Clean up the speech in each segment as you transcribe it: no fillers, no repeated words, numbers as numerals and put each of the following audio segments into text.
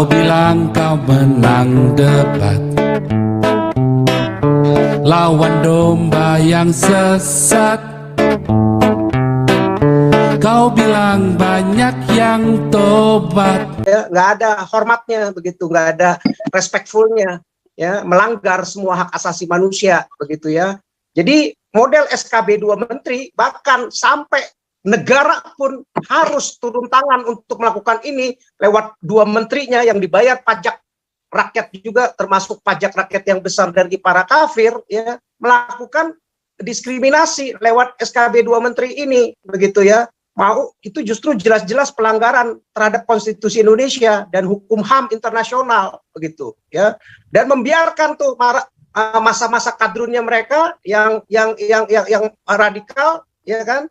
Kau bilang kau menang debat, lawan domba yang sesat. Kau bilang banyak yang tobat. Ya, nggak ada hormatnya begitu, nggak ada respectfulnya, ya, melanggar semua hak asasi manusia begitu ya. Jadi model SKB 2 Menteri bahkan sampai negara pun harus turun tangan untuk melakukan ini lewat 2 menterinya yang dibayar pajak rakyat juga, termasuk pajak rakyat yang besar dari para kafir, ya, melakukan diskriminasi lewat SKB 2 Menteri ini begitu ya. Mau itu justru jelas-jelas pelanggaran terhadap konstitusi Indonesia dan hukum HAM internasional begitu ya, dan membiarkan tuh masa-masa kadrunnya mereka yang radikal ya kan,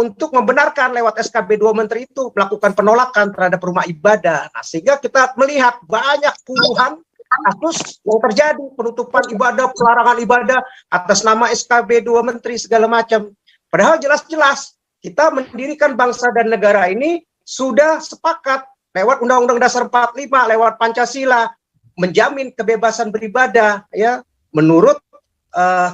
untuk membenarkan lewat SKB 2 Menteri itu melakukan penolakan terhadap rumah ibadah. Nah, sehingga kita melihat banyak puluhan kasus yang terjadi, penutupan ibadah, pelarangan ibadah atas nama SKB 2 Menteri segala macam. Padahal jelas-jelas kita mendirikan bangsa dan negara ini sudah sepakat lewat Undang-Undang Dasar 45, lewat Pancasila, menjamin kebebasan beribadah, ya, menurut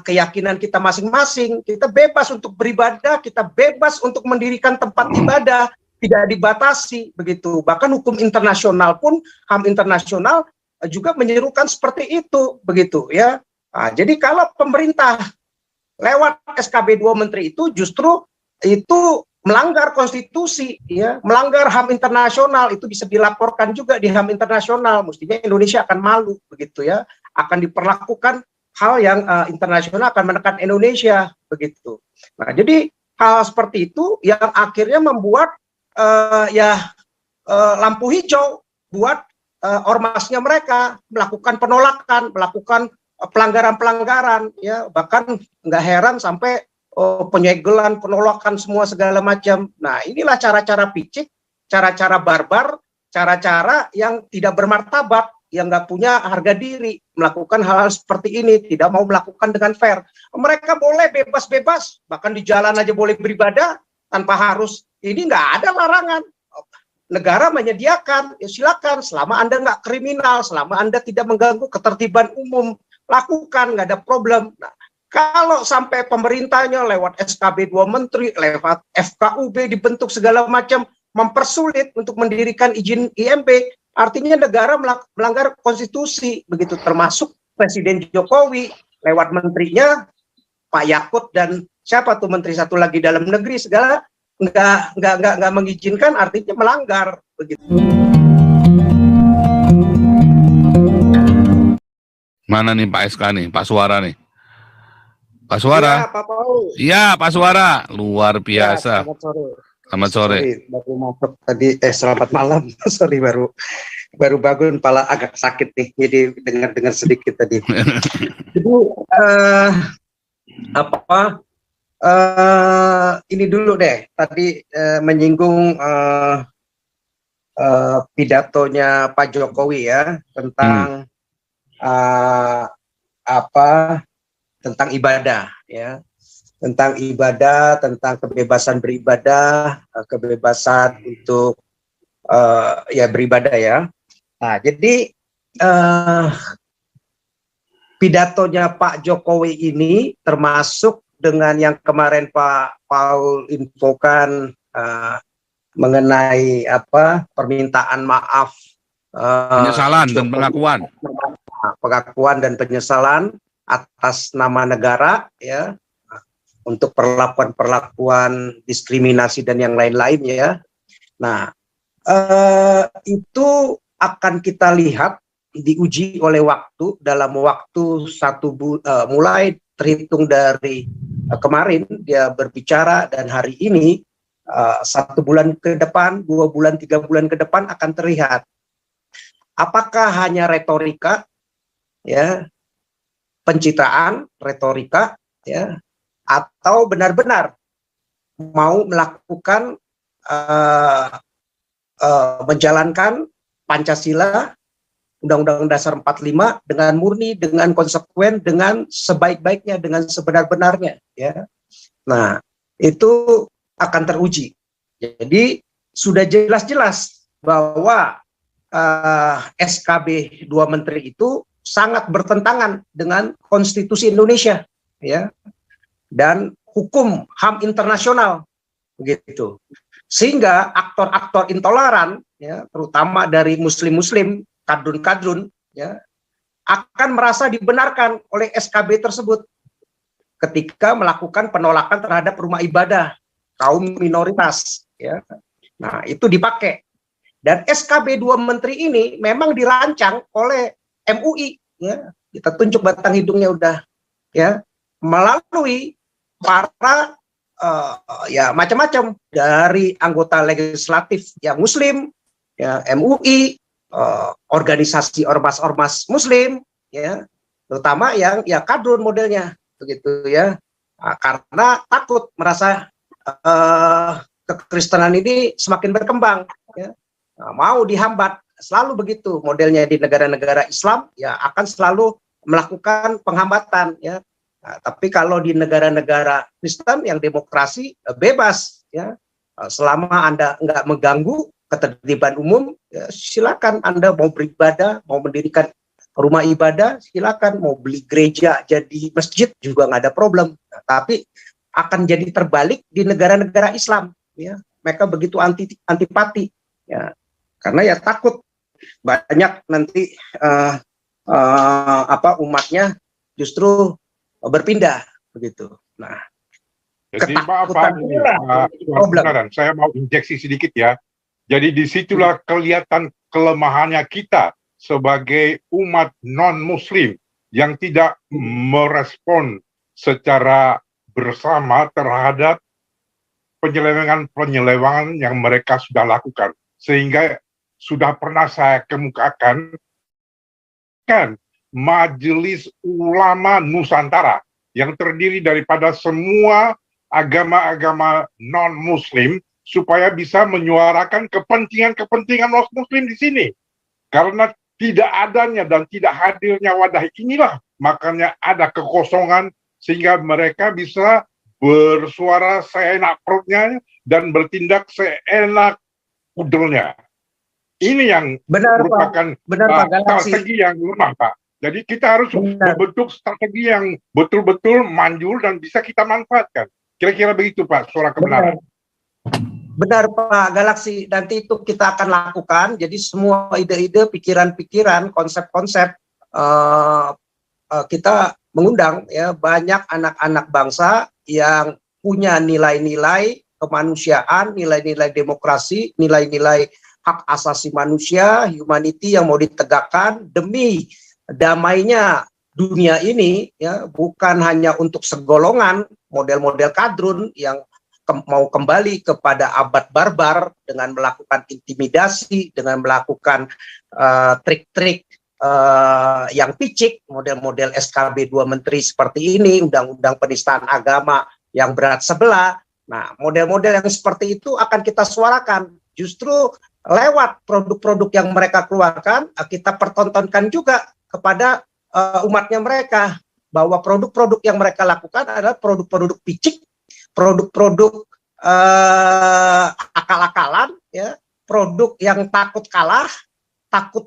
keyakinan kita masing-masing. Kita bebas untuk beribadah, kita bebas untuk mendirikan tempat ibadah, tidak dibatasi begitu. Bahkan hukum internasional pun, HAM internasional juga menyerukan seperti itu begitu ya. Nah, jadi kalau pemerintah lewat SKB 2 Menteri itu justru itu melanggar konstitusi, ya, melanggar HAM internasional, itu bisa dilaporkan juga di HAM internasional. Mestinya Indonesia akan malu begitu ya, akan diperlakukan hal yang internasional akan menekan Indonesia begitu. Nah, jadi hal seperti itu yang akhirnya membuat lampu hijau buat ormasnya mereka melakukan penolakan, melakukan pelanggaran-pelanggaran, ya, bahkan nggak heran sampai penyegelan, penolakan, semua segala macam. Nah, inilah cara-cara picik, cara-cara barbar, cara-cara yang tidak bermartabat, yang nggak punya harga diri, melakukan hal-hal seperti ini, tidak mau melakukan dengan fair. Mereka boleh bebas-bebas, bahkan di jalan aja boleh beribadah, tanpa harus, ini nggak ada larangan. Negara menyediakan, ya silakan, selama Anda nggak kriminal, selama Anda tidak mengganggu ketertiban umum, lakukan, nggak ada problem. Nah, kalau sampai pemerintahnya lewat SKB 2 Menteri, lewat FKUB dibentuk segala macam, mempersulit untuk mendirikan izin IMB, artinya negara melanggar konstitusi, begitu, termasuk Presiden Jokowi lewat menterinya Pak Yakut dan siapa tuh menteri satu lagi dalam negeri segala nggak mengizinkan, artinya melanggar begitu. Mana nih Pak SK nih, Pak Suara nih? Pak Suara? Ya, Pak Paul. Iya, Pak Suara. Luar biasa. Ya, selamat sore. Selamat sore. Sorry, baru masuk tadi, selamat malam. Sorry, baru bangun, kepala agak sakit nih, jadi dengar sedikit tadi. Jadi ini dulu deh, tadi menyinggung pidatonya Pak Jokowi ya tentang tentang ibadah ya, tentang ibadah, tentang kebebasan beribadah, kebebasan untuk ya beribadah ya. Nah, jadi pidatonya Pak Jokowi ini termasuk dengan yang kemarin Pak Paul infokan mengenai permintaan maaf, penyesalan dan pengakuan dan penyesalan atas nama negara ya, untuk perlakuan diskriminasi dan yang lain-lain ya. Nah, itu akan kita lihat diuji oleh waktu dalam waktu mulai terhitung dari kemarin dia berbicara, dan hari ini 1 bulan ke depan, 2 bulan, 3 bulan ke depan akan terlihat apakah hanya retorika ya, pencitraan, retorika ya, atau benar-benar mau melakukan menjalankan Pancasila, Undang-Undang Dasar 45 dengan murni, dengan konsekuen, dengan sebaik-baiknya, dengan sebenar-benarnya ya. Nah, itu akan teruji. Jadi sudah jelas-jelas bahwa SKB 2 Menteri itu sangat bertentangan dengan konstitusi Indonesia, ya, dan hukum HAM internasional, begitu. Sehingga aktor-aktor intoleran, ya, terutama dari muslim-muslim, kadrun-kadrun, ya, akan merasa dibenarkan oleh SKB tersebut ketika melakukan penolakan terhadap rumah ibadah kaum minoritas, ya. Nah, itu dipakai. Dan SKB 2 Menteri ini memang dirancang oleh MUI, ya. Kita tunjuk batang hidungnya udah, ya, melalui para ya macam-macam dari anggota legislatif yang muslim, ya, MUI, organisasi ormas-ormas muslim, ya, terutama yang ya kadrun modelnya, begitu ya. Nah, karena takut merasa kekristenan ini semakin berkembang, ya. Nah, mau dihambat, selalu begitu modelnya di negara-negara Islam, ya, akan selalu melakukan penghambatan, ya. Nah, tapi kalau di negara-negara Kristen yang demokrasi, bebas, ya, selama Anda nggak mengganggu ketertiban umum, ya, silakan Anda mau beribadah, mau mendirikan rumah ibadah, silakan, mau beli gereja jadi masjid juga nggak ada problem. Nah, tapi akan jadi terbalik di negara-negara Islam, ya. Mereka begitu antipati, ya, karena ya takut banyak nanti umatnya justru berpindah, begitu. Nah, jadi ketakutan inilah problem. saya mau injeksi sedikit ya. Jadi disitulah kelihatan kelemahannya kita sebagai umat non-Muslim yang tidak merespon secara bersama terhadap penyelewengan yang mereka sudah lakukan. Sehingga sudah pernah saya kemukakan kan Majelis Ulama Nusantara yang terdiri daripada semua agama-agama non-Muslim supaya bisa menyuarakan kepentingan-kepentingan non-Muslim di sini. Karena tidak adanya dan tidak hadirnya wadah inilah makanya ada kekosongan sehingga mereka bisa bersuara seenak perutnya dan bertindak seenak kudelnya. Ini yang merupakan strategi yang lemah, Pak. Jadi kita harus membentuk strategi yang betul-betul manjur dan bisa kita manfaatkan. Kira-kira begitu, Pak, suara kebenaran. Benar, Pak Galaksi. Nanti itu kita akan lakukan. Jadi semua ide-ide, pikiran-pikiran, konsep-konsep kita mengundang, ya, banyak anak-anak bangsa yang punya nilai-nilai kemanusiaan, nilai-nilai demokrasi, nilai-nilai hak asasi manusia, humanity yang mau ditegakkan demi damainya dunia ini, ya, bukan hanya untuk segolongan model-model kadrun yang mau kembali kepada abad barbar dengan melakukan intimidasi, dengan melakukan trik-trik yang picik, model-model SKB 2 Menteri seperti ini, undang-undang penistaan agama yang berat sebelah. Nah, model-model yang seperti itu akan kita suarakan. Justru lewat produk-produk yang mereka keluarkan, kita pertontonkan juga kepada umatnya mereka bahwa produk-produk yang mereka lakukan adalah produk-produk picik, produk-produk akal-akalan, ya, produk yang takut kalah, takut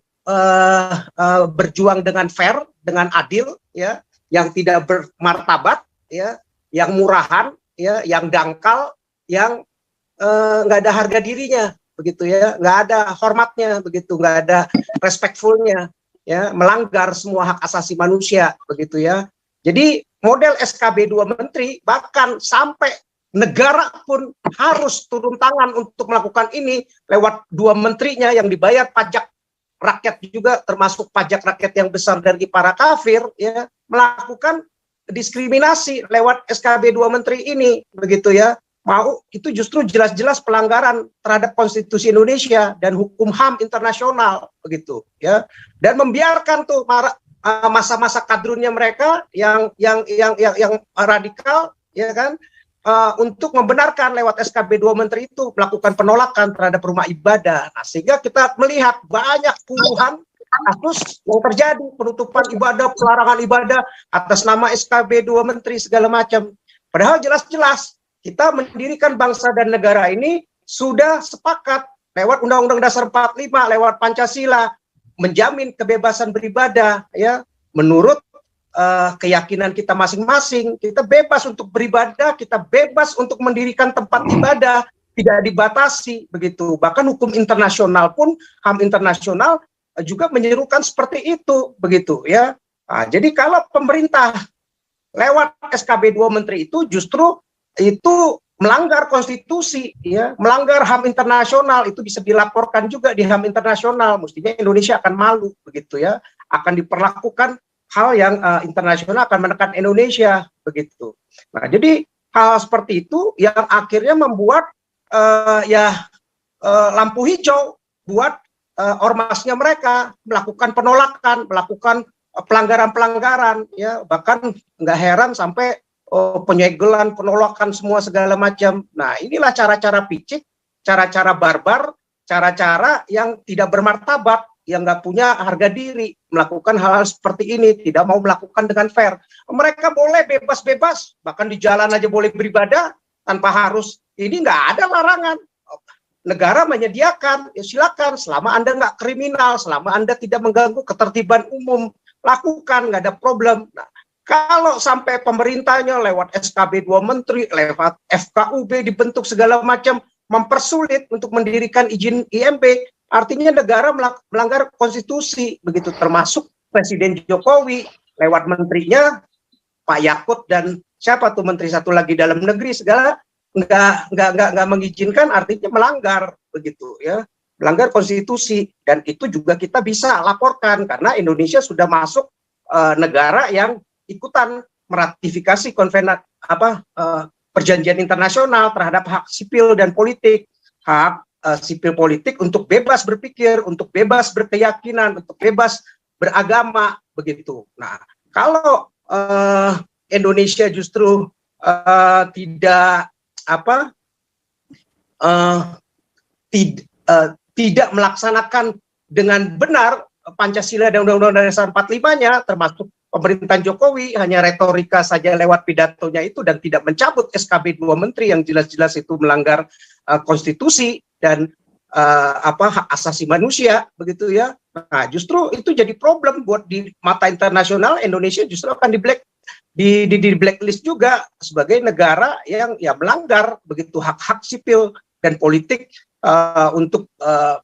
berjuang dengan fair, dengan adil, ya, yang tidak bermartabat, ya, yang murahan, ya, yang dangkal, yang nggak ada harga dirinya, begitu ya, nggak ada hormatnya, begitu, nggak ada respectfulnya, ya, melanggar semua hak asasi manusia, begitu ya. Jadi model SKB 2 Menteri bahkan sampai negara pun harus turun tangan untuk melakukan ini lewat 2 menterinya yang dibayar pajak rakyat juga, termasuk pajak rakyat yang besar dari para kafir, ya, melakukan diskriminasi lewat SKB 2 Menteri ini, begitu ya. Mau itu justru jelas-jelas pelanggaran terhadap konstitusi Indonesia dan hukum HAM internasional, begitu ya. Dan membiarkan tuh masa-masa kadrunnya mereka yang radikal, ya kan, untuk membenarkan lewat SKB 2 Menteri itu melakukan penolakan terhadap rumah ibadah. Nah, sehingga kita melihat banyak puluhan kasus yang terjadi, penutupan ibadah, pelarangan ibadah atas nama SKB 2 Menteri segala macam. Padahal jelas-jelas kita mendirikan bangsa dan negara ini sudah sepakat lewat Undang-Undang Dasar 45, lewat Pancasila, menjamin kebebasan beribadah, ya, menurut keyakinan kita masing-masing. Kita bebas untuk beribadah, kita bebas untuk mendirikan tempat ibadah, tidak dibatasi begitu. Bahkan hukum internasional pun, HAM internasional juga menyerukan seperti itu begitu, ya. Nah, jadi kalau pemerintah lewat SKB 2 Menteri itu justru itu melanggar konstitusi, ya, melanggar HAM internasional, itu bisa dilaporkan juga di HAM internasional. Mestinya Indonesia akan malu begitu, ya, akan diperlakukan hal yang internasional, akan menekan Indonesia begitu. Nah, jadi hal seperti itu yang akhirnya membuat lampu hijau buat ormasnya mereka melakukan penolakan, melakukan pelanggaran-pelanggaran, ya, bahkan nggak heran sampai penyegelan, penolakan, semua segala macam. Nah, inilah cara-cara picik, cara-cara barbar, cara-cara yang tidak bermartabat, yang nggak punya harga diri, melakukan hal-hal seperti ini, tidak mau melakukan dengan fair. Mereka boleh bebas-bebas, bahkan di jalan aja boleh beribadah, tanpa harus, ini nggak ada larangan. Negara menyediakan, ya silakan, selama Anda nggak kriminal, selama Anda tidak mengganggu ketertiban umum, lakukan, nggak ada problem. Nah, kalau sampai pemerintahnya lewat SKB 2 Menteri, lewat FKUB dibentuk segala macam, mempersulit untuk mendirikan izin IMB, artinya negara melanggar konstitusi, begitu, termasuk Presiden Jokowi lewat menterinya Pak Yakut dan siapa tuh menteri satu lagi dalam negeri segala nggak mengizinkan, artinya melanggar begitu, ya, melanggar konstitusi. Dan itu juga kita bisa laporkan karena Indonesia sudah masuk negara yang ikutan meratifikasi perjanjian internasional terhadap hak sipil dan politik, hak sipil politik untuk bebas berpikir, untuk bebas berkeyakinan, untuk bebas beragama begitu. Nah, kalau Indonesia justru tidak melaksanakan dengan benar Pancasila dan Undang-Undang Dasar 45-nya, termasuk pemerintahan Jokowi hanya retorika saja lewat pidatonya itu dan tidak mencabut SKB 2 Menteri yang jelas-jelas itu melanggar konstitusi dan hak asasi manusia begitu, ya. Nah, justru itu jadi problem buat di mata internasional. Indonesia justru akan di blacklist juga sebagai negara yang ya melanggar begitu hak-hak sipil dan politik untuk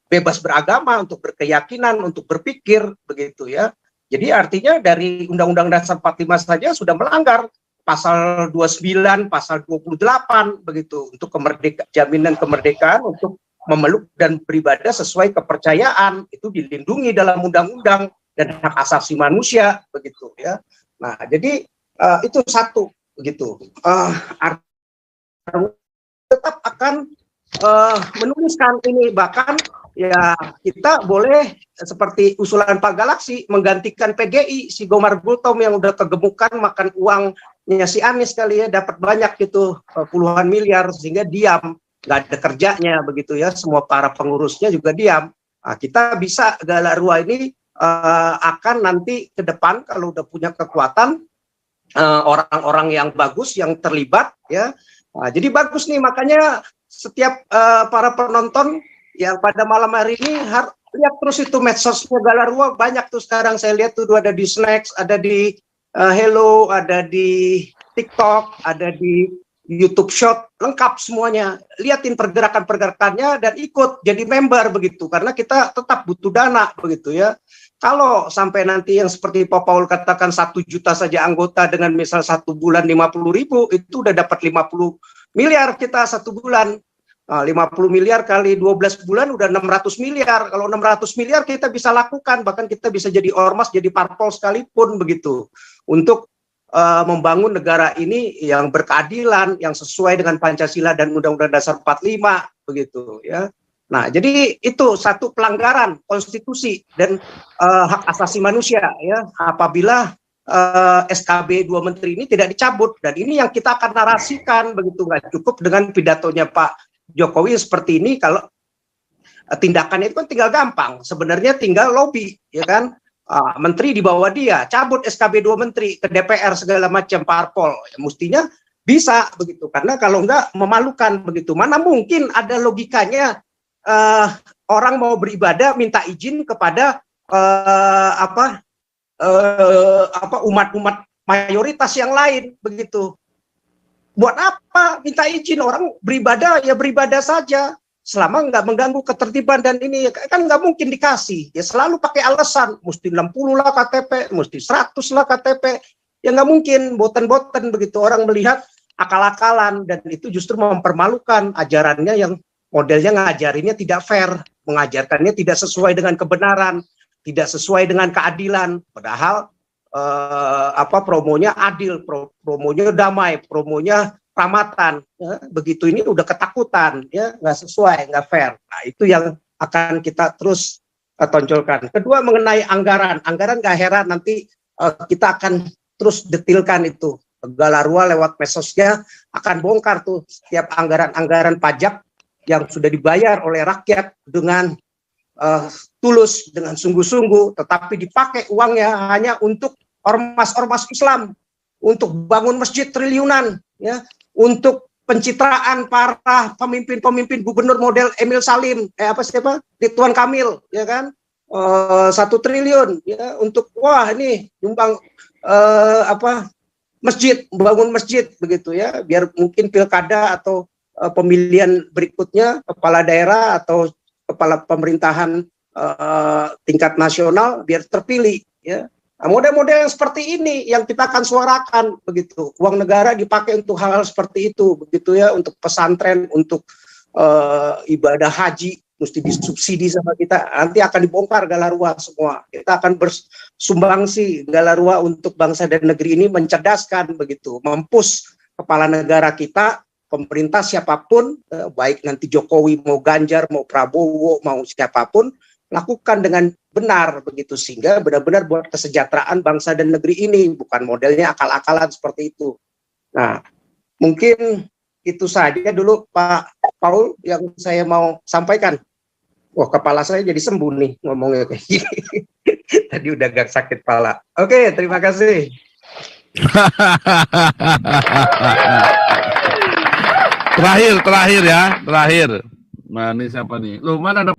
bebas beragama, untuk berkeyakinan, untuk berpikir begitu, ya. Jadi artinya dari Undang-Undang Dasar 45 saja sudah melanggar pasal 29, pasal 28 begitu, untuk jaminan kemerdekaan untuk memeluk dan beribadah sesuai kepercayaan, itu dilindungi dalam undang-undang dan hak asasi manusia begitu, ya. Nah, jadi itu satu begitu. Tetap akan menuliskan ini, bahkan ya kita boleh seperti usulan Pak Galaksi menggantikan PGI, si Gomar Gultom yang udah kegemukan makan uangnya si Anies kali ya, dapat banyak gitu puluhan miliar sehingga diam, nggak ada kerjanya begitu, ya, semua para pengurusnya juga diam. Nah, kita bisa Galarua ini akan nanti ke depan kalau udah punya kekuatan, orang-orang yang bagus yang terlibat, ya. Nah, jadi bagus nih, makanya setiap para penonton yang pada malam hari ini lihat terus itu medsosnya Galarua, banyak tuh sekarang saya lihat tuh ada di Snacks, ada di Hello, ada di TikTok, ada di YouTube Short, lengkap semuanya. Liatin pergerakan-pergerakannya dan ikut jadi member begitu, karena kita tetap butuh dana begitu, ya. Kalau sampai nanti yang seperti Pak Paul katakan 1 juta saja anggota dengan misal 1 bulan 50.000, itu udah dapat 50 miliar kita 1 bulan. 50 miliar kali 12 bulan udah 600 miliar. Kalau 600 miliar kita bisa lakukan, bahkan kita bisa jadi ormas, jadi parpol sekalipun begitu, untuk membangun negara ini yang berkeadilan, yang sesuai dengan Pancasila dan Undang-Undang Dasar 45 begitu, ya. Nah, jadi itu satu pelanggaran konstitusi dan hak asasi manusia, ya, apabila SKB 2 Menteri ini tidak dicabut. Dan ini yang kita akan narasikan begitu, nggak cukup dengan pidatonya Pak Jokowi seperti ini. Kalau tindakannya itu kan tinggal gampang, sebenarnya tinggal lobby, ya kan. Menteri di bawah dia, cabut SKB 2 Menteri ke DPR segala macam parpol, ya, mestinya bisa begitu, karena kalau enggak memalukan begitu. Mana mungkin ada logikanya orang mau beribadah minta izin kepada umat-umat mayoritas yang lain begitu. Buat apa minta izin? Orang beribadah ya beribadah saja, selama nggak mengganggu ketertiban dan ini kan nggak mungkin dikasih. Ya selalu pakai alasan, mesti 60 lah KTP, mesti 100 lah KTP. Ya nggak mungkin, boten-boten begitu. Orang melihat akal-akalan dan itu justru mempermalukan ajarannya yang modelnya ngajarinnya tidak fair, mengajarkannya tidak sesuai dengan kebenaran, tidak sesuai dengan keadilan. Padahal promonya adil, promonya damai, promonya ramatan, ya, begitu ini udah ketakutan, ya nggak sesuai, nggak fair. Nah itu yang akan kita terus tonjolkan. Kedua mengenai anggaran nggak heran nanti kita akan terus detilkan itu. Galarua lewat mesosnya akan bongkar tuh setiap anggaran pajak yang sudah dibayar oleh rakyat dengan tulus, dengan sungguh-sungguh, tetapi dipakai uangnya hanya untuk ormas-ormas Islam, untuk bangun masjid triliunan, ya, untuk pencitraan para pemimpin-pemimpin gubernur model Emil Salim, Ridwan Kamil, ya kan, 1 triliun, ya, untuk wah ini nyumbang masjid, bangun masjid begitu ya, biar mungkin pilkada atau pemilihan berikutnya kepala daerah atau kepala pemerintahan tingkat nasional biar terpilih, ya. Nah, model-model yang seperti ini yang kita akan suarakan begitu. Uang negara dipakai untuk hal-hal seperti itu begitu ya, untuk pesantren, untuk ibadah haji mesti disubsidi sama kita. Nanti akan dibongkar Galarua semua. Kita akan bersumbangsi Galarua untuk bangsa dan negeri ini mencerdaskan begitu, mempus kepala negara kita, pemerintah siapapun, baik nanti Jokowi mau Ganjar, mau Prabowo, mau siapapun, lakukan dengan benar begitu sehingga benar-benar buat kesejahteraan bangsa dan negeri ini, bukan modelnya akal-akalan seperti itu. Nah, mungkin itu saja dulu Pak Paul yang saya mau sampaikan. Wah, kepala saya jadi sembuh nih ngomongnya kayak gini. Tadi udah agak sakit kepala. Oke, terima kasih. Terakhir ya, terakhir. Nah, ini siapa nih? Loh, mana ada